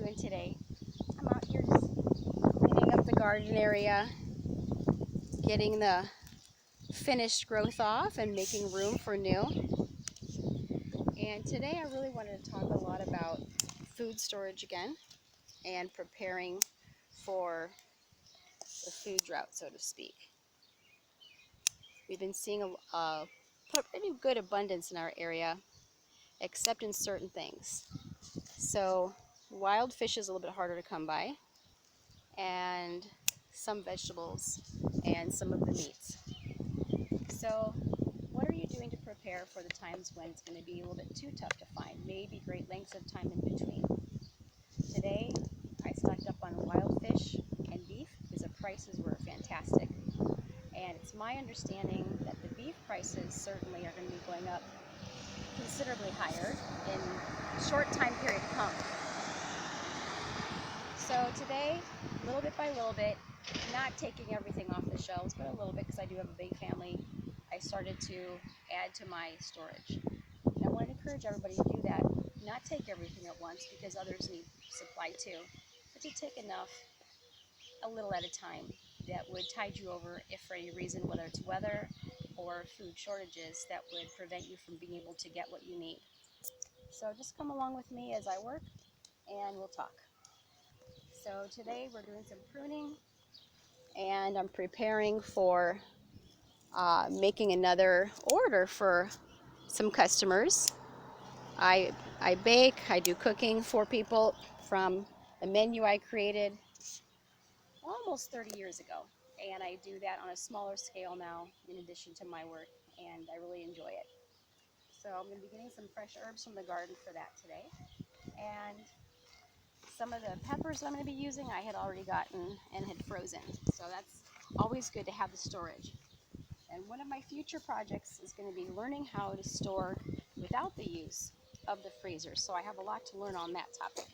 doing today? I'm out here just cleaning up the garden area, getting the finished growth off and making room for new. And today I really wanted to talk a lot about food storage again and preparing for the food drought, so to speak. We've been seeing a pretty good abundance in our area, except in certain things. So wild fish is a little bit harder to come by, and some vegetables and some of the meats. So what are you doing to prepare for the times when it's going to be a little bit too tough to find, maybe great lengths of time in between? Today I stocked up on wild fish and beef because the prices were fantastic, and it's my understanding that the beef prices certainly are going to be going up considerably higher in a short time period to come. So today, little bit by little bit, not taking everything off the shelves, but a little bit because I do have a big family, I started to add to my storage. And I want to encourage everybody to do that. Not take everything at once because others need supply too, but to take enough a little at a time that would tide you over if for any reason, whether it's weather or food shortages, that would prevent you from being able to get what you need. So just come along with me as I work and we'll talk. So today we're doing some pruning, and I'm preparing for making another order for some customers. I bake, I do cooking for people from a menu I created almost 30 years ago, and I do that on a smaller scale now in addition to my work, and I really enjoy it. So I'm going to be getting some fresh herbs from the garden for that today, and some of the peppers that I'm going to be using I had already gotten and had frozen, so that's always good to have the storage. And one of my future projects is going to be learning how to store without the use of the freezer, so I have a lot to learn on that topic.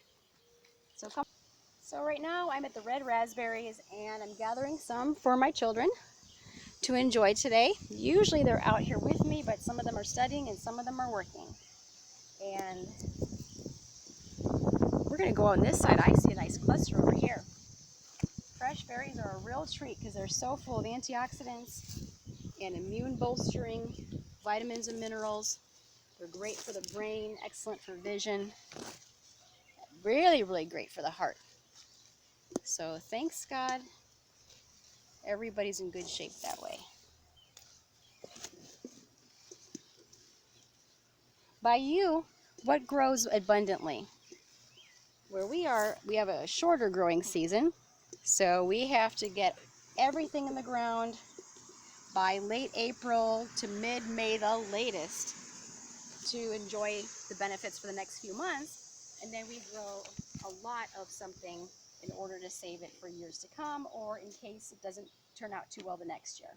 So right now I'm at the red raspberries, and I'm gathering some for my children to enjoy today. Usually they're out here with me, but some of them are studying and some of them are working. And we're going to go on this side. I see a nice cluster over here. Fresh berries are a real treat because they're so full of antioxidants and immune bolstering vitamins and minerals. They're great for the brain, excellent for vision, really, really great for the heart. So thanks God, everybody's in good shape that way. By you, what grows abundantly? Where we are, we have a shorter growing season, so we have to get everything in the ground by late April to mid-May the latest to enjoy the benefits for the next few months, and then we grow a lot of something in order to save it for years to come, or in case it doesn't turn out too well the next year.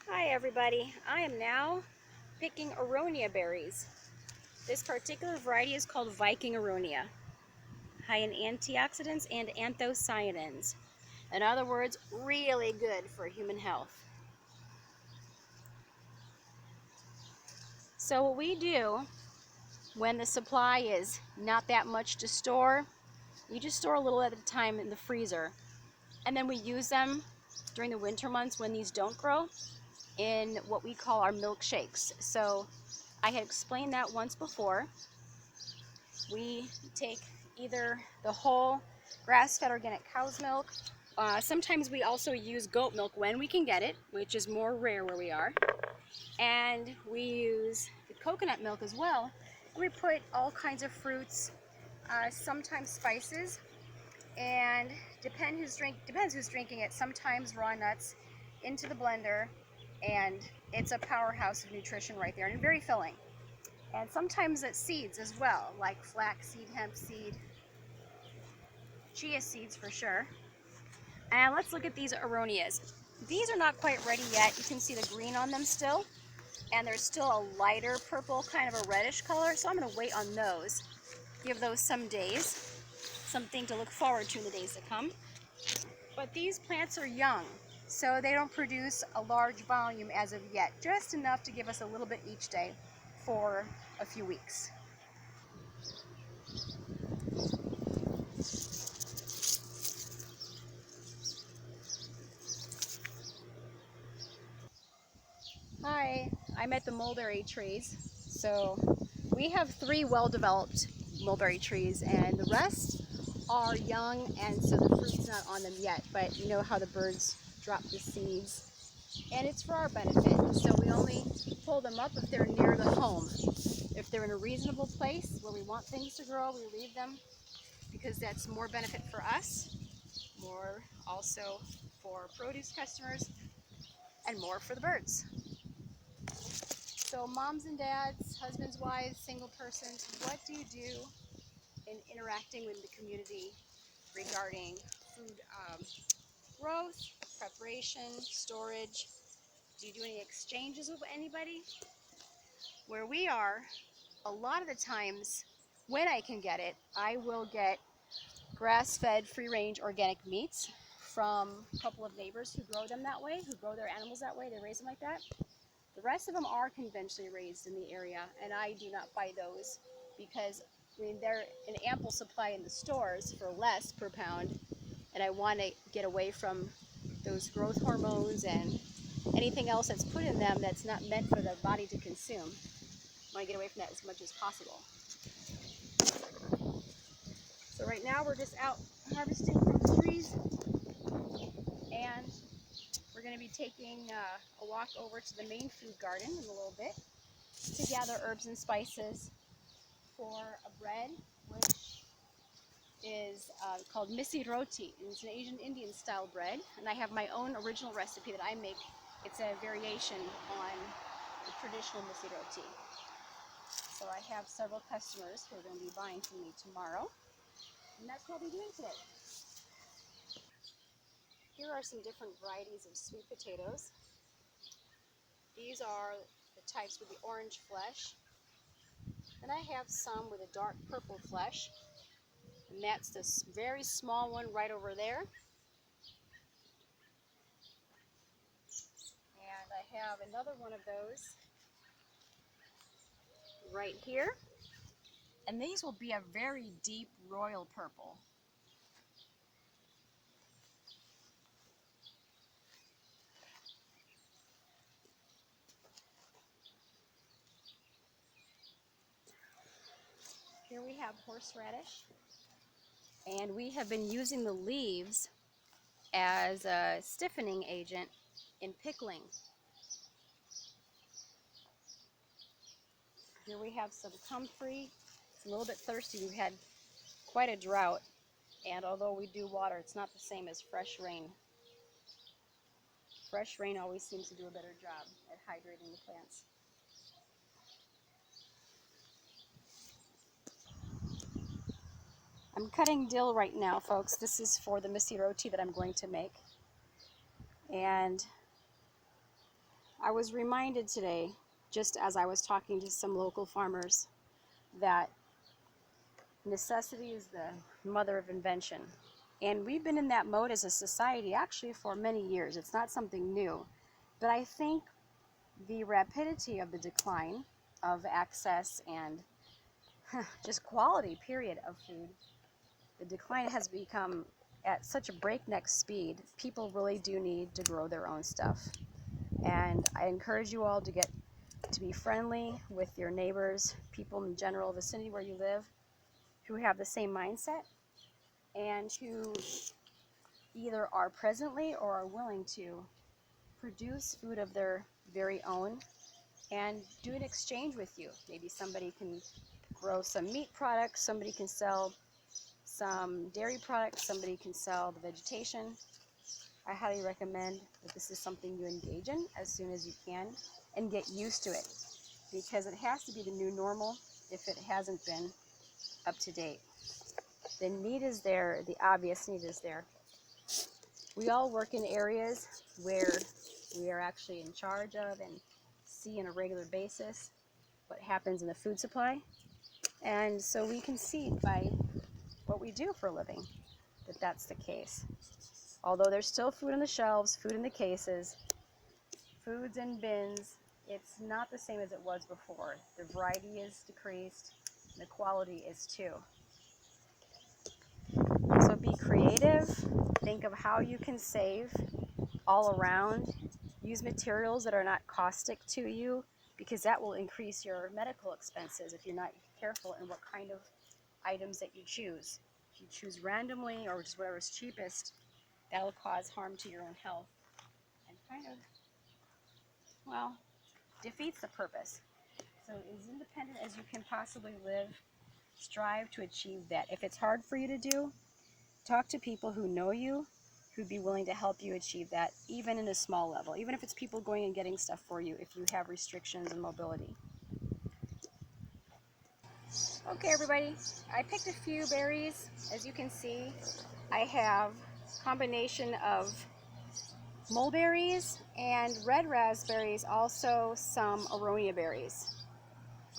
Hi everybody, I am now picking aronia berries. This particular variety is called Viking aronia, high in antioxidants and anthocyanins. In other words, really good for human health. So what we do when the supply is not that much to store, you just store a little at a time in the freezer, and then we use them during the winter months when these don't grow in what we call our milkshakes. So I had explained that once before. We take either the whole grass-fed organic cow's milk. Sometimes we also use goat milk when we can get it, which is more rare where we are. And we use the coconut milk as well. And we put all kinds of fruits, sometimes spices, and depends who's drinking it, sometimes raw nuts into the blender, and it's a powerhouse of nutrition right there and very filling. And sometimes it's seeds as well, like flaxseed, hemp seed, chia seeds for sure. And let's look at these aronias. These are not quite ready yet. You can see the green on them still, and there's still a lighter purple, kind of a reddish color, so I'm going to wait on those. Give those some days, something to look forward to in the days to come. But these plants are young, so they don't produce a large volume as of yet, just enough to give us a little bit each day for a few weeks. Hi, I'm at the mulberry trees. So we have 3 well-developed mulberry trees and the rest are young, and so the fruit's not on them yet, but you know how the birds drop the seeds and it's for our benefit. So we only pull them up if they're near the home. If they're in a reasonable place where we want things to grow, we leave them because that's more benefit for us, more also for produce customers, and more for the birds. So moms and dads, husbands, wives, single persons, what do you do in interacting with the community regarding food growth, preparation, storage? Do you do any exchanges with anybody? Where we are, a lot of the times, when I can get it, I will get grass-fed, free-range organic meats from a couple of neighbors who grow them that way, who grow their animals that way, they raise them like that. The rest of them are conventionally raised in the area, and I do not buy those because they're in ample supply in the stores for less per pound, and I want to get away from those growth hormones and anything else that's put in them that's not meant for the body to consume. I want to get away from that as much as possible. So right now we're just out harvesting from the trees, and we're going to be taking a walk over to the main food garden in a little bit to gather herbs and spices for a bread which is called misi roti, and it's an Asian Indian style bread, and I have my own original recipe that I make. It's a variation on the traditional misi roti. So I have several customers who are going to be buying from me tomorrow, and that's what I'll be doing today. Here are some different varieties of sweet potatoes. These are the types with the orange flesh. Then I have some with a dark purple flesh, and that's this very small one right over there. And I have another one of those right here. And these will be a very deep royal purple. Here we have horseradish, and we have been using the leaves as a stiffening agent in pickling. Here we have some comfrey. It's a little bit thirsty. We've had quite a drought, and although we do water, it's not the same as fresh rain. Fresh rain always seems to do a better job at hydrating the plants. I'm cutting dill right now, folks. This is for the misi roti that I'm going to make. And I was reminded today, just as I was talking to some local farmers, that necessity is the mother of invention. And we've been in that mode as a society actually for many years. It's not something new. But I think the rapidity of the decline of access and just quality, period, of food, the decline has become at such a breakneck speed. People really do need to grow their own stuff. And I encourage you all to be friendly with your neighbors, people in general vicinity where you live, who have the same mindset and who either are presently or are willing to produce food of their very own and do an exchange with you. Maybe somebody can grow some meat products, somebody can sell some dairy products, somebody can sell the vegetation. I highly recommend that this is something you engage in as soon as you can and get used to it, because it has to be the new normal if it hasn't been up to date. The need is there, the obvious need is there. We all work in areas where we are actually in charge of and see on a regular basis what happens in the food supply, and so we can see by what we do for a living that that's the case. Although there's still food on the shelves, food in the cases, foods in bins, it's not the same as it was before. The variety is decreased, and the quality is too. So be creative, think of how you can save all around, Use materials that are not caustic to you, because that will increase your medical expenses if you're not careful in what kind of items that you choose. If you choose randomly or just whatever's cheapest, that'll cause harm to your own health and kind of, well, defeats the purpose. So as independent as you can possibly live, strive to achieve that. If it's hard for you to do, talk to people who know you, who'd be willing to help you achieve that, even in a small level, even if it's people going and getting stuff for you if you have restrictions in mobility. Okay, everybody, I picked a few berries. As you can see, I have a combination of mulberries and red raspberries, also some aronia berries.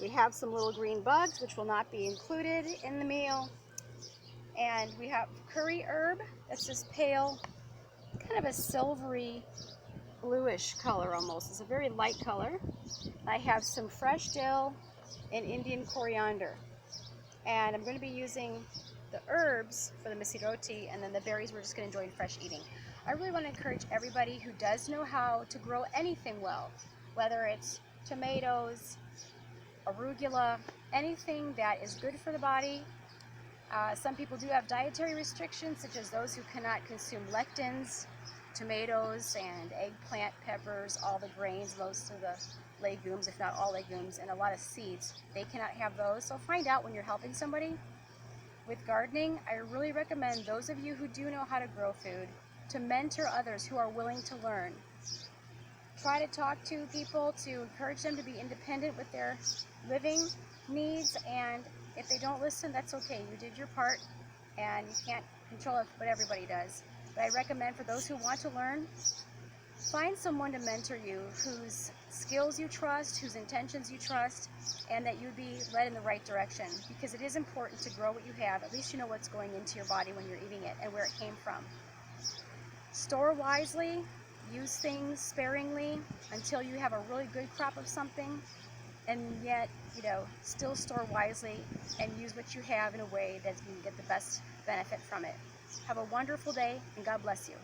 We have some little green bugs, which will not be included in the meal. And we have curry herb, that's this pale, kind of a silvery bluish color almost. It's a very light color. I have some fresh dill and Indian coriander. And I'm going to be using the herbs for the misi roti, and then the berries we're just going to enjoy in fresh eating. I really want to encourage everybody who does know how to grow anything well, whether it's tomatoes, arugula, anything that is good for the body. Some people do have dietary restrictions, such as those who cannot consume lectins, tomatoes and eggplant, peppers, all the grains, most of the legumes, if not all legumes, and a lot of seeds. They cannot have those. So find out when you're helping somebody. With gardening, I really recommend those of you who do know how to grow food to mentor others who are willing to learn. Try to talk to people to encourage them to be independent with their living needs, and if they don't listen, that's okay. You did your part, and you can't control it, but everybody does. But I recommend for those who want to learn, find someone to mentor you whose skills you trust, whose intentions you trust, and that you'd be led in the right direction, because it is important to grow what you have. At least you know what's going into your body when you're eating it and where it came from. Store wisely, use things sparingly until you have a really good crop of something, and yet, still store wisely and use what you have in a way that you can get the best benefit from it. Have a wonderful day, and God bless you.